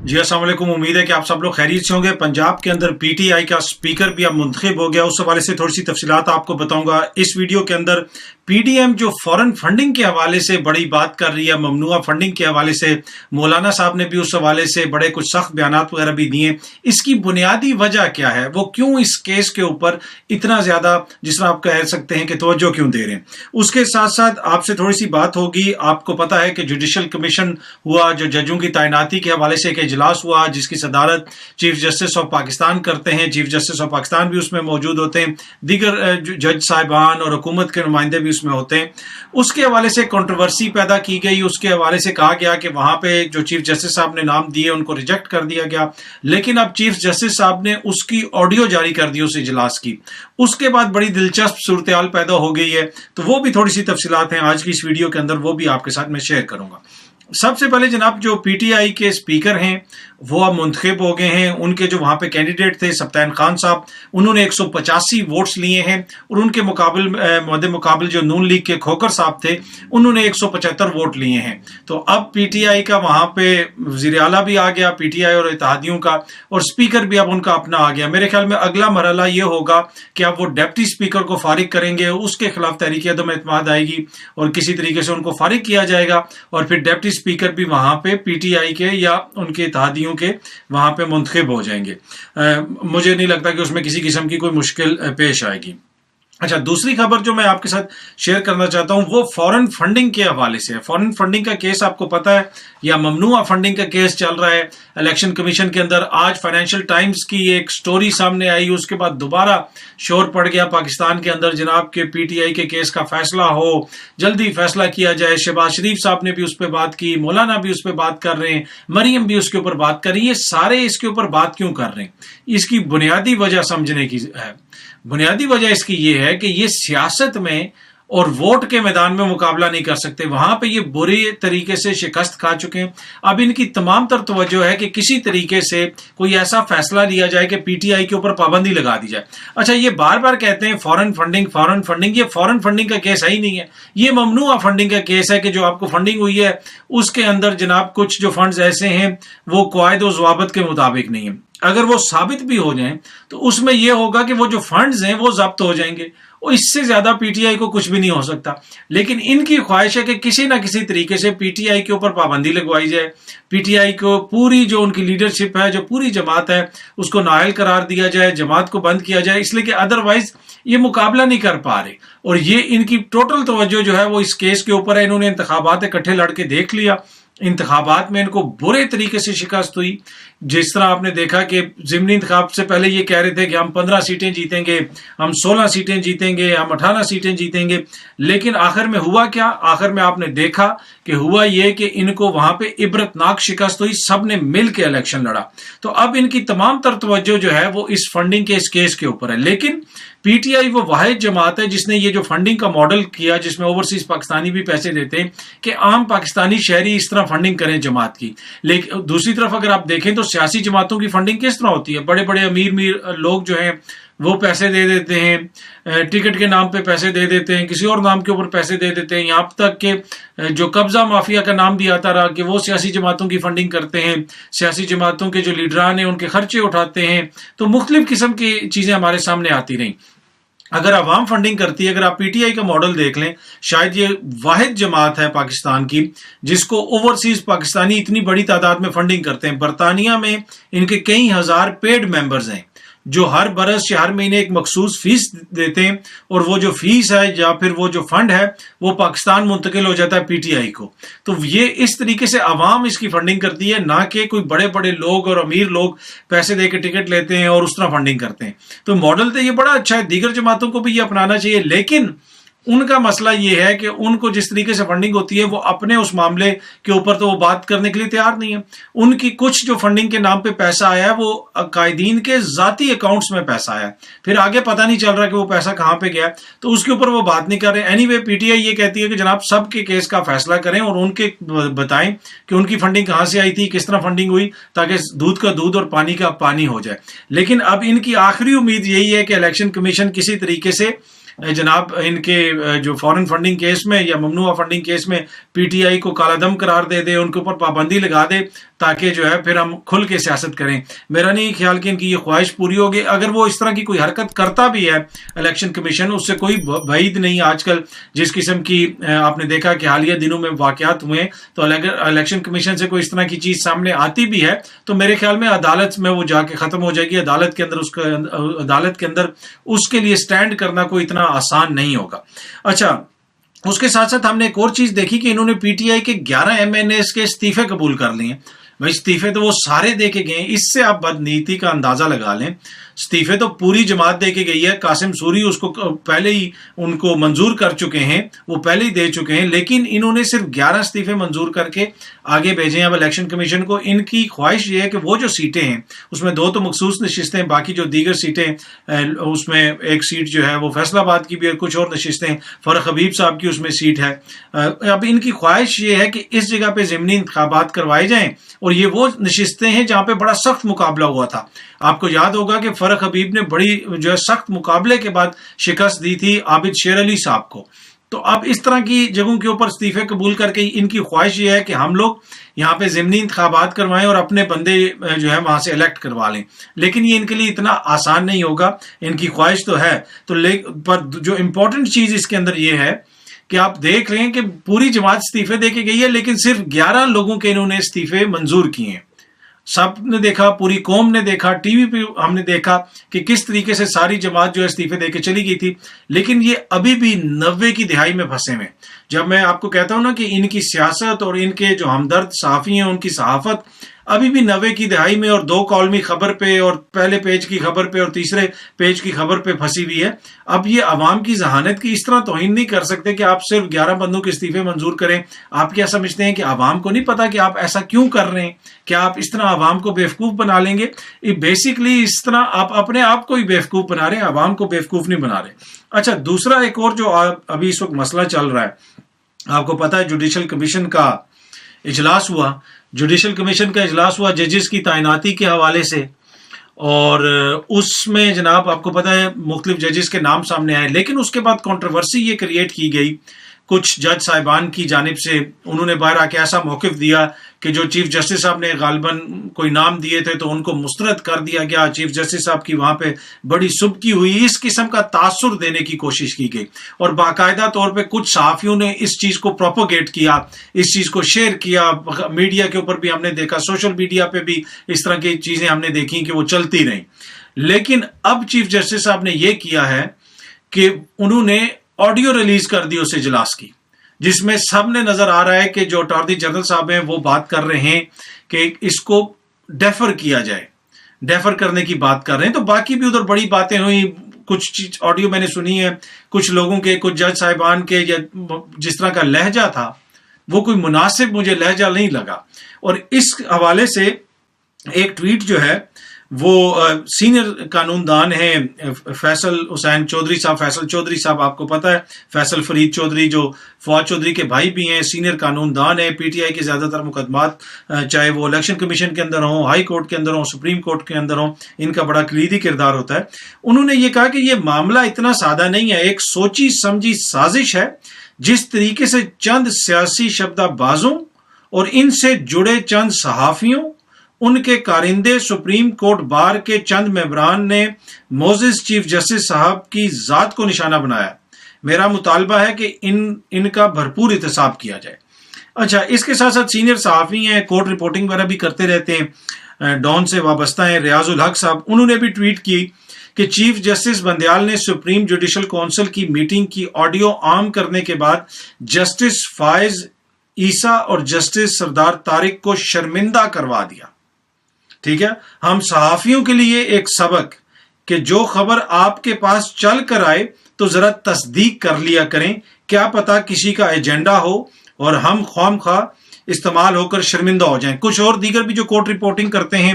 जी अस्सलाम वालेकुम। उम्मीद है कि आप सब लोग खैरियत से होंगे। पंजाब के अंदर पीटीआई का स्पीकर भी अब मुंतखब हो गया, उस हवाले से थोड़ी सी तफसीलात आपको बताऊंगा इस वीडियो के अंदर। पीडीएम जो फॉरेन फंडिंग के हवाले से बड़ी बात कर रही है, ममनुआ फंडिंग के हवाले से मौलाना साहब ने भी उस हवाले से बड़े कुछ सख्त बयानात वगैरह भी दिए। इसकी बुनियादी वजह क्या है, वो क्यों इस केस के ऊपर इतना ज्यादा जिस तरह आप कह सकते हैं कि तवज्जो क्यों दे रहे हैं। उसके साथ साथ आपसे थोड़ी सी बात होगी। आपको पता है कि जुडिशल कमीशन हुआ, जो जजों की तैनाती के हवाले से एक इजलास हुआ, जिसकी सदारत चीफ जस्टिस ऑफ पाकिस्तान करते हैं। चीफ जस्टिस ऑफ पाकिस्तान भी उसमें मौजूद होते हैं, दीगर जज साहिबान और हुकूमत के नुमाइंदे भी उसमें होते हैं। उसके हवाले से कंट्रोवर्सी पैदा की गई। उसके हवाले से कहा गया कि वहां पे जो चीफ जस्टिस साहब ने नाम दिए उनको रिजेक्ट कर दिया गया, लेकिन अब चीफ जस्टिस साहब ने उसकी ऑडियो जारी कर दी उस इजलास की। उसके बाद बड़ी दिलचस्प सूरत हाल पैदा हो गई है, तो वो भी थोड़ी सी तफसीलात हैं आज की इस वीडियो के अंदर, वो भी आपके साथ मैं शेयर करूंगा। सबसे पहले जनाब, जो पीटीआई के स्पीकर हैं वो अब मुंतखब हो गए हैं। उनके जो वहां पे कैंडिडेट थे सब्तान खान साहब, उन्होंने 185 वोट्स लिए हैं और उनके मुकाबिल जो नून लीग के खोकर साहब थे उन्होंने 175 वोट लिए हैं। तो अब पीटीआई का वहां पे वज़ीर आला भी आ गया, पीटीआई और इत्तेहादियों का, और स्पीकर भी अब उनका अपना आ गया। मेरे ख्याल में अगला मरहला ये होगा कि अब वो डिप्टी स्पीकर को फारिग करेंगे, उसके खिलाफ तहरीक अदम एतमाद आएगी और किसी तरीके से उनको फारिग किया जाएगा, और फिर डिप्टी स्पीकर भी वहां पे पीटीआई के या उनके इत्तेहादियों के वहां पे मुंतखब हो जाएंगे। मुझे नहीं लगता कि उसमें किसी किस्म की कोई मुश्किल पेश आएगी। अच्छा, दूसरी खबर जो मैं आपके साथ शेयर करना चाहता हूं वो फॉरेन फंडिंग के हवाले से है। फॉरेन फंडिंग का केस आपको पता है, या ममनुआ फंडिंग का केस चल रहा है इलेक्शन कमीशन के अंदर। आज फाइनेंशियल टाइम्स की एक स्टोरी सामने आई, उसके बाद दोबारा शोर पड़ गया पाकिस्तान के अंदर जनाब के पीटीआई के केस का फैसला हो, जल्दी फैसला किया जाए। शहबाज शरीफ साहब ने भी उस पर बात की, मौलाना भी उस पर बात कर रहे हैं, मरियम भी उसके ऊपर बात कर रही है। ये सारे इसके ऊपर बात क्यों कर रहे हैं, इसकी बुनियादी वजह समझने की है। बुनियादी वजह इसकी ये है कि ये सियासत में और वोट के मैदान में मुकाबला नहीं कर सकते। वहां पे ये बुरी तरीके से शिकस्त खा चुके हैं। अब इनकी तमाम तर तवज्जो है कि किसी तरीके से कोई ऐसा फैसला लिया जाए कि पीटीआई के ऊपर पाबंदी लगा दी जाए। अच्छा, ये बार बार कहते हैं फॉरेन फंडिंग फॉरेन फंडिंग, ये फॉरेन फंडिंग का केस है ही नहीं है, ये ममनुआ फंडिंग का केस है कि जो आपको फंडिंग हुई है उसके अंदर जनाब कुछ जो फंड्स ऐसे हैं वो कायदे और ज़वाबित के मुताबिक नहीं है। अगर वो साबित भी हो जाएं तो उसमें यह होगा कि वो जो फंड्स हैं वो जब्त हो जाएंगे, और इससे ज्यादा पीटीआई को कुछ भी नहीं हो सकता। लेकिन इनकी ख्वाहिश है कि किसी ना किसी तरीके से पीटीआई के ऊपर पाबंदी लगवाई जाए, पीटीआई को पूरी जो उनकी लीडरशिप है, जो पूरी जमात है, उसको नाअहल करार दिया जाए, जमात को बंद किया जाए, इसलिए कि अदरवाइज ये मुकाबला नहीं कर पा रहे। और ये इनकी टोटल तवज्जो जो है वो इस केस के ऊपर है। इन्होंने इंतखाबात इकट्ठे लड़के देख लिया, इंतखाबात में इनको बुरे तरीके से शिकस्त हुई। जिस तरह आपने देखा कि ज़िमनी इंतखाब से पहले ये कह रहे थे कि हम 15 सीटें जीतेंगे, हम 16 सीटें जीतेंगे, हम 18 सीटें जीतेंगे, लेकिन आखिर में हुआ क्या? आखिर में आपने देखा कि हुआ ये कि इनको वहां पे इबरतनाक शिकस्त हुई, सब ने मिल के इलेक्शन लड़ा। तो अब इनकी तमाम तर तवज्जो जो है वो इस फंडिंग के इस केस के ऊपर है। लेकिन पीटीआई वो वाहिद जमात है जिसने ये जो फंडिंग का मॉडल किया, जिसमें ओवरसीज पाकिस्तानी भी पैसे देते हैं कि आम पाकिस्तानी शहरी इस तरह फंडिंग करें जमात की। लेकिन दूसरी तरफ अगर आप देखें तो सियासी जमातों की फंडिंग किस तरह होती है? बड़े बड़े अमीर लोग जो हैं वो पैसे दे देते हैं, टिकट के नाम पे पैसे दे देते हैं, किसी और नाम के ऊपर पैसे दे देते हैं। यहाँ तक कि जो कब्जा माफिया का नाम भी आता रहा कि वो सियासी जमातों की फंडिंग करते हैं, सियासी जमातों के जो लीडरान हैं उनके खर्चे उठाते हैं। तो मुख्तलिफ किस्म की चीजें हमारे सामने आती रहीं। अगर अवाम फंडिंग करती है, अगर आप पीटीआई का मॉडल देख लें, शायद ये वाहिद जमात है पाकिस्तान की जिसको ओवरसीज पाकिस्तानी इतनी बड़ी तादाद में फंडिंग करते हैं। बरतानिया में इनके कई हजार पेड मेंबर्स हैं जो हर बरस या हर महीने एक मखसूस फीस देते हैं, और वो जो फीस है या फिर वो जो फंड है वो पाकिस्तान मुंतकिल हो जाता है पीटीआई को। तो ये इस तरीके से आवाम इसकी फंडिंग करती है, ना कि कोई बड़े बड़े लोग और अमीर लोग पैसे दे के टिकट लेते हैं और उस तरह फंडिंग करते हैं। तो मॉडल तो ये बड़ा अच्छा है, दीगर जमातों को भी ये अपनाना चाहिए। लेकिन उनका मसला ये है कि उनको जिस तरीके से फंडिंग होती है वो अपने उस मामले के ऊपर तो वो बात करने के लिए तैयार नहीं है। उनकी कुछ जो फंडिंग के नाम पे पैसा आया है वो कायदीन के जाती अकाउंट्स में पैसा आया है, फिर आगे पता नहीं चल रहा कि वो पैसा कहाँ पे गया, तो उसके ऊपर वो बात नहीं कर रहे। एनीवे पीटीआई ये कहती है कि जनाब सबके केस का फैसला करें और उनके बताएं कि उनकी फंडिंग कहाँ से आई थी, किस तरह फंडिंग हुई, ताकि दूध का दूध और पानी का पानी हो जाए। लेकिन अब इनकी आखिरी उम्मीद यही है कि इलेक्शन कमीशन किसी तरीके से जनाब इनके जो फॉरेन फंडिंग केस में या ममनुआ फंडिंग केस में पीटीआई को कालादम करार दे दे, उनके ऊपर पाबंदी लगा दे, تاکہ جو ہے پھر ہم کھل کے سیاست کریں. میرا نہیں خیال کہ ان کی یہ خواہش پوری ہوگی. اگر وہ اس طرح کی کوئی حرکت کرتا بھی ہے الیکشن کمیشن، اس سے کوئی بعید نہیں. آج کل جس قسم کی آپ نے دیکھا کہ حالیہ دنوں میں واقعات ہوئے، تو الیکشن کمیشن سے کوئی اس طرح کی چیز سامنے آتی بھی ہے تو میرے خیال میں عدالت میں وہ جا کے ختم ہو جائے گی. عدالت کے اندر اس کے لیے سٹینڈ کرنا کوئی اتنا آسان نہیں ہوگا. اچھا، اس کے ساتھ ساتھ ہم نے ایک اور چیز دیکھی کہ انہوں نے پی ٹی آئی کے 11 MNAs کے استعفے قبول کر لیے. بھائی استعفے تو وہ سارے دے کے گئے، اس سے آپ بدنیتی کا اندازہ لگا لیں. استعفے تو پوری جماعت دے کے گئی ہے. قاسم سوری اس کو پہلے ہی ان کو منظور کر چکے ہیں، وہ پہلے ہی دے چکے ہیں، لیکن انہوں نے صرف 11 استعفے منظور کر کے آگے بھیجے ہیں اب الیکشن کمیشن کو. ان کی خواہش یہ ہے کہ وہ جو سیٹیں ہیں اس میں 2 تو مخصوص نشستیں ہیں، باقی جو دیگر سیٹیں اس میں ایک سیٹ جو ہے وہ فیصل آباد کی بھی ہے، کچھ اور نشستیں فرق حبیب صاحب کی اس میں سیٹ ہے. اب ان کی خواہش یہ ہے کہ اس جگہ پہ ضمنی انتخابات کروائے جائیں، اور یہ وہ نشستیں ہیں جہاں پہ بڑا سخت مقابلہ ہوا تھا. آپ کو یاد ہوگا کہ فرق حبیب نے بڑی جو ہے سخت مقابلے کے بعد شکست دی تھی عابد شیر علی صاحب کو. تو اب اس طرح کی جگہوں کے اوپر استعفے قبول کر کے ان کی خواہش یہ ہے کہ ہم لوگ یہاں پہ ضمنی انتخابات کروائیں اور اپنے بندے جو ہے وہاں سے الیکٹ کروا لیں. لیکن یہ ان کے لیے اتنا آسان نہیں ہوگا. ان کی خواہش تو ہے پر جو امپورٹنٹ چیز اس کے اندر یہ ہے کہ آپ دیکھ رہے ہیں کہ پوری جماعت استعفے دے کے گئی ہے، لیکن صرف 11 لوگوں کے انہوں نے استعفے منظور کیے ہیں. سب نے دیکھا، پوری قوم نے دیکھا، ٹی وی پہ ہم نے دیکھا کہ کس طریقے سے ساری جماعت جو ہے استعفے دے کے چلی گئی تھی. لیکن یہ ابھی بھی 90 کی دہائی میں پھنسے ہوئے. جب میں آپ کو کہتا ہوں نا کہ ان کی سیاست اور ان کے جو ہمدرد صحافی ہیں ان کی صحافت ابھی بھی 90 کی دہائی میں اور 2 کالمی خبر پہ اور پہلے پیج کی خبر پہ اور تیسرے پیج کی خبر پہ پھنسی ہوئی ہے. اب یہ عوام کی ذہانت کی اس طرح توہین نہیں کر سکتے کہ آپ صرف 11 بندوں کے استعفے منظور کریں. آپ کیا سمجھتے ہیں کہ عوام کو نہیں پتا کہ آپ ایسا کیوں کر رہے ہیں؟ کیا آپ اس طرح عوام کو بیوقوف بنا لیں گے؟ بیسیکلی اس طرح آپ اپنے آپ کو ہی بیوقوف بنا رہے ہیں، عوام کو بیوقوف نہیں بنا رہے. اچھا، دوسرا ایک اور جو ابھی اس وقت مسئلہ چل رہا ہے، آپ کو پتا ہے جوڈیشل کمیشن کا اجلاس ہوا. جوڈیشل کمیشن کا اجلاس ہوا ججز کی تعیناتی کے حوالے سے، اور اس میں جناب آپ کو پتا ہے مختلف ججز کے نام سامنے آئے. لیکن اس کے بعد کنٹروورسی یہ کریٹ کی گئی کچھ جج صاحبان کی جانب سے. انہوں نے باہر آ کے ایسا موقف دیا کہ جو چیف جسٹس صاحب نے غالباً کوئی نام دیے تھے تو ان کو مسترد کر دیا گیا. چیف جسٹس صاحب کی وہاں پہ بڑی سبکی ہوئی. اس قسم کا تاثر دینے کی کوشش کی گئی، اور باقاعدہ طور پہ کچھ صحافیوں نے اس چیز کو پروپوگیٹ کیا، اس چیز کو شیئر کیا. میڈیا کے اوپر بھی ہم نے دیکھا، سوشل میڈیا پہ بھی اس طرح کی چیزیں ہم نے دیکھی کہ وہ چلتی رہیں. لیکن اب چیف جسٹس صاحب نے یہ کیا ہے کہ انہوں نے آڈیو ریلیز کر دی اس اجلاس کی، جس میں سب نے نظر آ رہا ہے کہ جو اٹارنی جنرل صاحب ہیں وہ بات کر رہے ہیں کہ اس کو ڈیفر کیا جائے، ڈیفر کرنے کی بات کر رہے ہیں. تو باقی بھی ادھر بڑی باتیں ہوئی. کچھ آڈیو میں نے سنی ہے کچھ لوگوں کے، کچھ جج صاحبان کے، یا جس طرح کا لہجہ تھا وہ کوئی مناسب مجھے لہجہ نہیں لگا. اور اس حوالے سے ایک ٹویٹ جو ہے وہ سینئر قانون دان ہیں فیصل حسین چودھری صاحب. فیصل چودھری صاحب آپ کو پتا ہے، فیصل فرید چودھری جو فواد چودھری کے بھائی بھی ہیں، سینئر قانون دان ہیں. پی ٹی آئی کے زیادہ تر مقدمات چاہے وہ الیکشن کمیشن کے اندر ہوں، ہائی کورٹ کے اندر ہوں، سپریم کورٹ کے اندر ہوں، ان کا بڑا کلیدی کردار ہوتا ہے. انہوں نے یہ کہا کہ یہ معاملہ اتنا سادہ نہیں ہے، ایک سوچی سمجھی سازش ہے. جس طریقے سے چند سیاسی شبدہ بازوں اور ان سے جڑے چند صحافیوں، ان کے کارندے، سپریم کورٹ بار کے چند ممبران نے معزز چیف جسٹس صاحب کی ذات کو نشانہ بنایا. میرا مطالبہ ہے کہ ان کا بھرپور احتساب کیا جائے. اچھا، اس کے ساتھ ساتھ سینئر صحافی ہیں، کورٹ رپورٹنگ وغیرہ بھی کرتے رہتے ہیں، ڈان سے وابستہ ہیں، ریاض الحق صاحب. انہوں نے بھی ٹویٹ کی کہ چیف جسٹس بندیال نے سپریم جوڈیشل کونسل کی میٹنگ کی آڈیو عام کرنے کے بعد جسٹس فائز عیسیٰ اور جسٹس سردار طارق کو شرمندہ کروا دیا. ٹھیک ہے، ہم صحافیوں کے لیے ایک سبق کہ جو خبر آپ کے پاس چل کر آئے تو ذرا تصدیق کر لیا کریں. کیا پتا کسی کا ایجنڈا ہو اور ہم خواہ خواہ استعمال ہو کر شرمندہ ہو جائیں. کچھ اور دیگر بھی جو کورٹ رپورٹنگ کرتے ہیں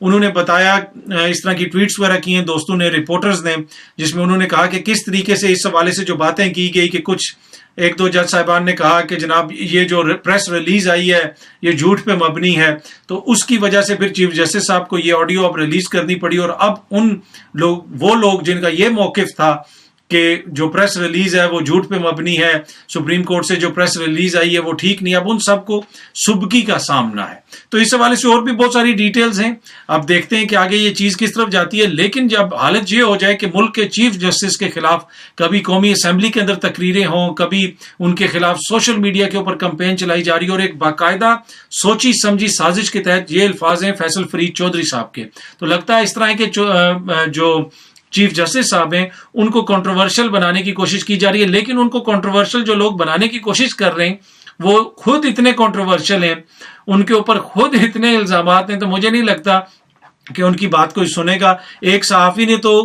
انہوں نے بتایا، اس طرح کی ٹویٹس وغیرہ کی ہیں دوستوں نے، رپورٹرز نے، جس میں انہوں نے کہا کہ کس طریقے سے اس حوالے سے جو باتیں کی گئی کہ کچھ ایک دو جج صاحبان نے کہا کہ جناب یہ جو پریس ریلیز آئی ہے یہ جھوٹ پہ مبنی ہے، تو اس کی وجہ سے پھر چیف جسٹس صاحب کو یہ آڈیو اب ریلیز کرنی پڑی. اور اب وہ لوگ جن کا یہ موقف تھا کہ جو प्रेस रिलीज है वो झूठ पे मबनी है, सुप्रीम कोर्ट से जो प्रेस रिलीज आई है वो ठीक नहीं है, अब उन सबको सुबकी का सामना है। तो इस हवाले से और भी बहुत सारी डिटेल्स हैं, अब देखते हैं कि आगे ये चीज किस तरफ जाती है। लेकिन जब हालत ये हो जाए कि मुल्क के चीफ जस्टिस के खिलाफ कभी कौमी असम्बली के अंदर तकरीरें हों, कभी उनके खिलाफ सोशल मीडिया के ऊपर कैंपेन चलाई जा रही है, और एक बाकायदा सोची समझी साजिश के तहत ये अल्फाज हैं फैसल फरीद चौधरी साहब के, तो लगता है इस तरह के जो चीफ जस्टिस साहब हैं उनको कंट्रोवर्शियल बनाने की कोशिश की जा रही है। लेकिन उनको कंट्रोवर्शियल जो लोग बनाने की कोशिश कर रहे हैं वो खुद इतने कंट्रोवर्शियल हैं, उनके ऊपर खुद इतने इल्जामात हैं, तो मुझे नहीं लगता कि उनकी बात कोई सुनेगा। एक सहाफ़ी ने तो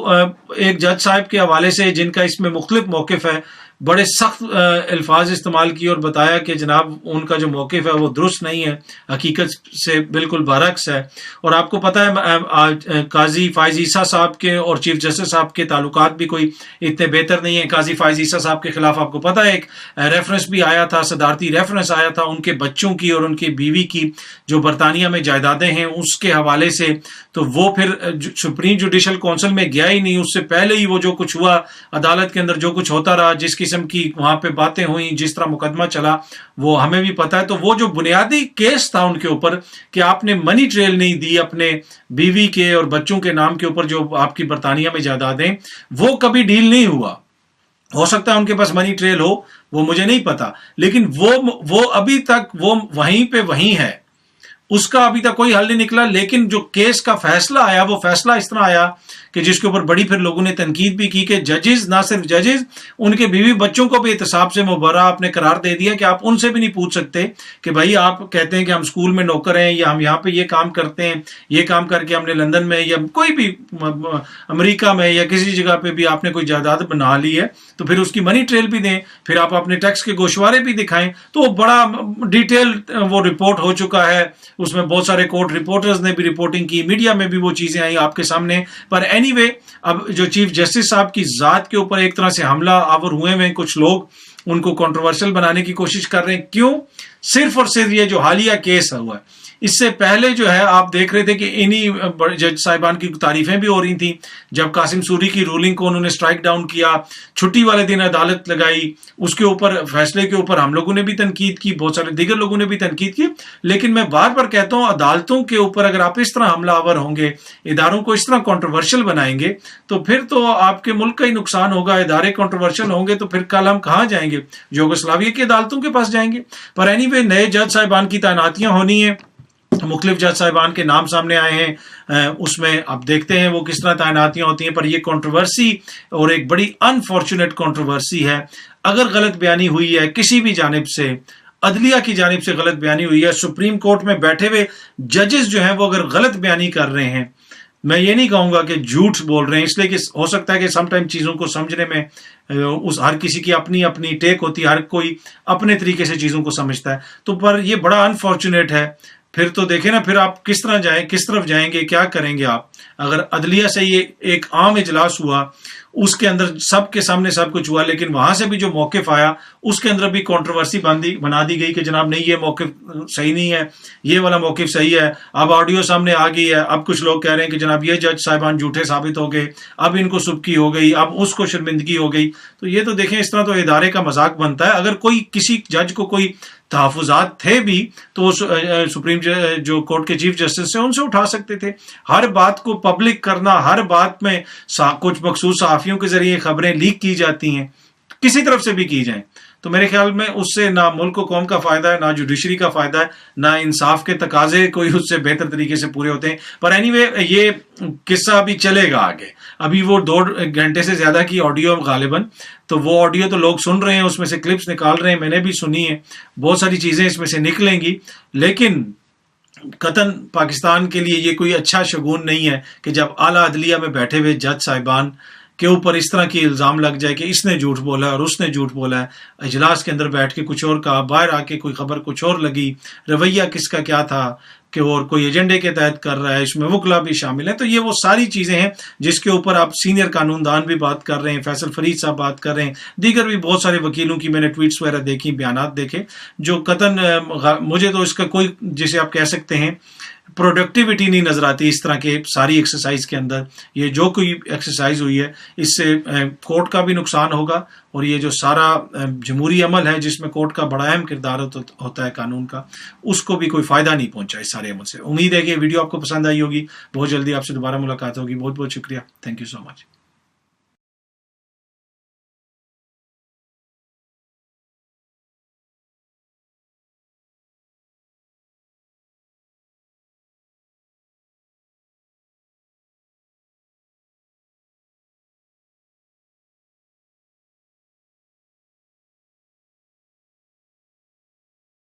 एक जज साहब के हवाले से, जिनका इसमें मुख्तलिफ मौक़िफ़ है, बड़े सख्त अल्फाज इस्तेमाल किए और बताया कि जनाब उनका जो मौक़िफ़ है वो दुरुस्त नहीं है, हकीकत से बिल्कुल बरअक्स है। और आपको पता है काजी फायज़ ईसा साहब के और चीफ जस्टिस साहब के ताल्लुकात भी कोई इतने बेहतर नहीं है। काजी फायज़ ईसा साहब के खिलाफ आपको पता है एक रेफरेंस भी आया था, सदारती रेफरेंस आया था उनके बच्चों की और उनकी बीवी की जो बरतानिया में जायदादें हैं उसके हवाले से। तो वो फिर सुप्रीम जुडिशल काउंसिल में गया ही नहीं, उससे पहले ही वो जो कुछ हुआ अदालत के अंदर, जो कुछ होता रहा, जिस किस्म की वहां पे बातें हुई, जिस तरह मुकदमा चला, वो हमें भी पता है। तो वो जो बुनियादी केस था उनके ऊपर कि आपने मनी ट्रेल नहीं दी अपने बीवी के और बच्चों के नाम के ऊपर जो आपकी बरतानिया में जायदादें, वो कभी डील नहीं हुआ। हो सकता है उनके पास मनी ट्रेल हो, वो मुझे नहीं पता, लेकिन वो अभी तक वो वहीं पे वहीं है, उसका अभी तक कोई हल नहीं निकला। लेकिन जो केस का फैसला आया वो फैसला इस तरह आया कि जिसके ऊपर बड़ी फिर लोगों ने तनकीद भी की कि जजेस, ना सिर्फ जजेस, उनके बीवी बच्चों को भी एहतसाब से मुबर्रा आपने करार दे दिया कि आप उनसे भी नहीं पूछ सकते कि भाई आप कहते हैं कि हम स्कूल में नौकर हैं या हम यहाँ पे ये काम करते हैं, ये काम करके हमने लंदन में या कोई भी अमेरिका में या किसी जगह पे भी आपने कोई जायदाद बना ली है, तो फिर उसकी मनी ट्रेल भी दें, फिर आप अपने टैक्स के गोशवारे भी दिखाएं। तो बड़ा डिटेल वो रिपोर्ट हो चुका है, उसमें बहुत सारे कोर्ट रिपोर्टर्स ने भी रिपोर्टिंग की, मीडिया में भी वो चीजें आई आपके सामने। पर एनीवे, अब जो चीफ जस्टिस साहब की जात के ऊपर एक तरह से हमला आवर हुए हैं कुछ लोग, उनको कंट्रोवर्शियल बनाने की कोशिश कर रहे हैं। क्यों? सिर्फ और सिर्फ ये जो हालिया केस हुआ है, इससे पहले जो है आप देख रहे थे कि इन्हीं जज साहिबान की तारीफें भी हो रही थी। जब कासिम सूरी की रूलिंग को उन्होंने स्ट्राइक डाउन किया, छुट्टी वाले दिन अदालत लगाई, उसके ऊपर फैसले के ऊपर हम लोगों ने भी तनकीद की, बहुत सारे दीगर लोगों ने भी तनकीद की। लेकिन मैं बार बार कहता हूं, अदालतों के ऊपर अगर आप इस तरह हमलावर होंगे, इदारों को इस तरह कंट्रोवर्शियल बनाएंगे, तो फिर तो आपके मुल्क का ही नुकसान होगा। इदारे कंट्रोवर्शियल होंगे तो फिर कल हम कहां जाएंगे? यूगोस्लाविया की अदालतों के पास जाएंगे। पर एनीवे, नए जज साहिबान की तैनातियां होनी है, मुख्तलिफ जज साहिबान के नाम सामने आए हैं, उसमें अब देखते हैं वो किस तरह तैनातियां होती हैं। पर ये कंट्रोवर्सी और एक बड़ी अनफॉर्चुनेट कंट्रोवर्सी है। अगर गलत बयानी हुई है किसी भी जानिब से, अदलिया की जानिब से गलत बयानी हुई है, सुप्रीम कोर्ट में बैठे हुए जजेस जो हैं वो अगर गलत बयानी कर रहे हैं, मैं ये नहीं कहूंगा कि झूठ बोल रहे हैं, इसलिए कि हो सकता है कि समटाइम चीजों को समझने में उस हर किसी की अपनी अपनी टेक होती है, हर कोई अपने तरीके से चीजों को समझता है। तो पर ये बड़ा अनफॉर्चुनेट है। फिर तो देखें ना, फिर आप किस तरह जाएं, किस तरफ जाएंगे, क्या करेंगे आप? अगर अदलिया से ये एक आम इजलास हुआ, उसके अंदर सबके सामने सब कुछ हुआ, लेकिन वहां से भी जो मौकिफ आया उसके अंदर भी कंट्रोवर्सी बना दी गई कि जनाब नहीं, ये मौकिफ सही नहीं है, ये वाला मौकिफ सही है। अब ऑडियो सामने आ गई है, अब कुछ लोग कह रहे हैं कि जनाब ये जज साहिबान झूठे साबित हो गए, अब इनको सुबकी हो गई, अब उसको शर्मिंदगी हो गई। तो ये तो देखें, इस तरह तो इदारे का मजाक बनता है। अगर कोई किसी जज को कोई तहफुजात थे भी तो सुप्रीम जो कोर्ट के चीफ जस्टिस हैं उनसे उठा सकते थे। हर बात को पब्लिक करना, हर बात में कुछ मखसूस सहाफियों के जरिए खबरें लीक की जाती हैं, किसी तरफ से भी की जाएं, तो मेरे ख्याल में उससे ना मुल्क को कौम का फायदा है, ना जुडिशरी का फायदा है, ना इंसाफ के तकाजे कोई उससे बेहतर तरीके से पूरे होते हैं। पर एनीवे, ये किस्सा अभी चलेगा आगे। अभी वो 2 घंटे से ज्यादा की ऑडियो गालिबन, तो वो ऑडियो तो लोग सुन रहे हैं, उसमें से क्लिप्स निकाल रहे हैं, मैंने भी सुनी है, बहुत सारी चीजें इसमें से निकलेंगी। लेकिन कतन पाकिस्तान के लिए ये कोई अच्छा शगुन नहीं है कि जब आला अदलिया में बैठे हुए जज साहिबान के ऊपर इस तरह की इल्ज़ाम लग जाए कि इसने झूठ बोला और उसने झूठ बोला है। इजलास के अंदर बैठ के कुछ और कहा, बाहर आके कोई खबर कुछ और लगी, रवैया किसका क्या था कि और कोई एजेंडे के तहत कर रहा है, इसमें वकला भी शामिल है। तो ये वो सारी चीज़ें हैं जिसके ऊपर आप सीनियर कानूनदान भी बात कर रहे हैं, फैसल फरीद साहब बात कर रहे हैं, दीगर भी बहुत सारे वकीलों की मैंने ट्वीट्स वगैरह देखी, बयानात देखे, जो कतन मुझे तो इसका कोई, जिसे आप कह सकते हैं प्रोडक्टिविटी नहीं नजर आती इस तरह के सारी एक्सरसाइज के अंदर। ये जो कोई एक्सरसाइज हुई है इससे कोर्ट का भी नुकसान होगा, और ये जो सारा जमहूरी अमल है जिसमें कोर्ट का बड़ा अहम किरदार होता है कानून का, उसको भी कोई फायदा नहीं पहुंचा इस सारे अमल से। उम्मीद है कि ये वीडियो आपको पसंद आई होगी। बहुत जल्दी आपसे दोबारा मुलाकात होगी। बहुत बहुत शुक्रिया। Thank you so much.